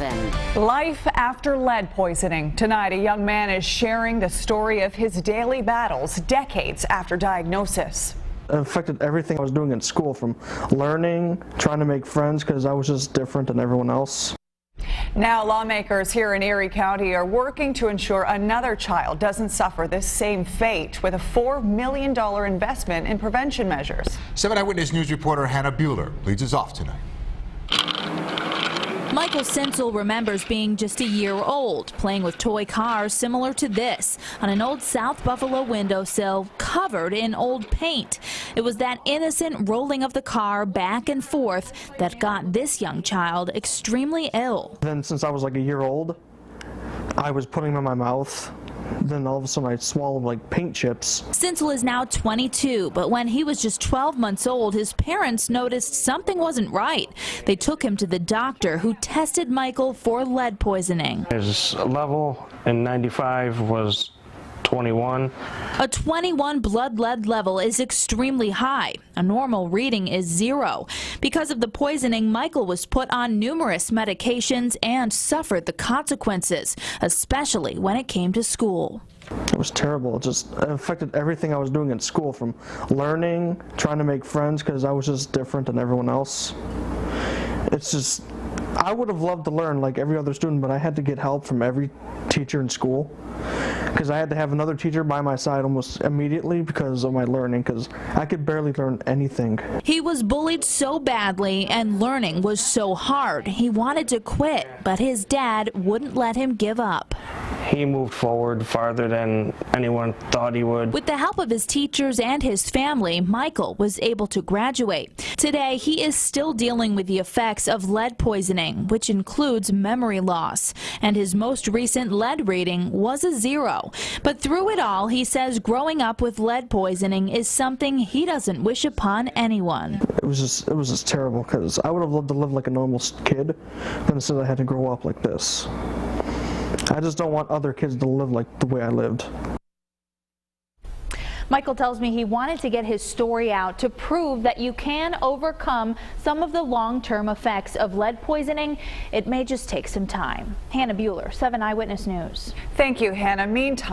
7. Life after lead poisoning. Tonight, a young man is sharing the story of his daily battles decades after diagnosis. It affected everything I was doing in school, from learning, trying to make friends, because I was just different than everyone else. Now, lawmakers here in Erie County are working to ensure another child doesn't suffer this same fate with a $4 million investment in prevention measures. 7 Eyewitness News reporter Hannah Bueller leads us off tonight. Michael Sensel remembers being just a year old, playing with toy cars similar to this on an old South Buffalo windowsill covered in old paint. It was that innocent rolling of the car back and forth that got this young child extremely ill. Then since I was like a year old, I was putting them in my mouth. Then all of a sudden I swallowed like paint chips. Sensel is now 22, but when he was just 12 months old, his parents noticed something wasn't right. They took him to the doctor, who tested Michael for lead poisoning. His level in 95 was 21. A 21 blood lead level is extremely high. A normal reading is 0. Because of the poisoning, Michael was put on numerous medications and suffered the consequences, especially when it came to school. It was terrible. It affected everything I was doing in school, from learning, trying to make friends, because I was just different than everyone else. I would have loved to learn like every other student, but I had to get help from every teacher in school, because I had to have another teacher by my side almost immediately because of my learning, because I could barely learn anything. He was bullied so badly and learning was so hard. He wanted to quit, but his dad wouldn't let him give up. He moved forward farther than anyone thought he would. With the help of his teachers and his family, Michael was able to graduate. Today, he is still dealing with the effects of lead poisoning, which includes memory loss. And his most recent lead reading was a 0. But through it all, he says growing up with lead poisoning is something he doesn't wish upon anyone. It was just terrible, because I would have loved to live like a normal kid, but instead I had to grow up like this. I just don't want other kids to live like the way I lived. Michael tells me he wanted to get his story out to prove that you can overcome some of the long-term effects of lead poisoning. It may just take some time. Hannah Bueller, 7 Eyewitness News. Thank you, Hannah. Meantime,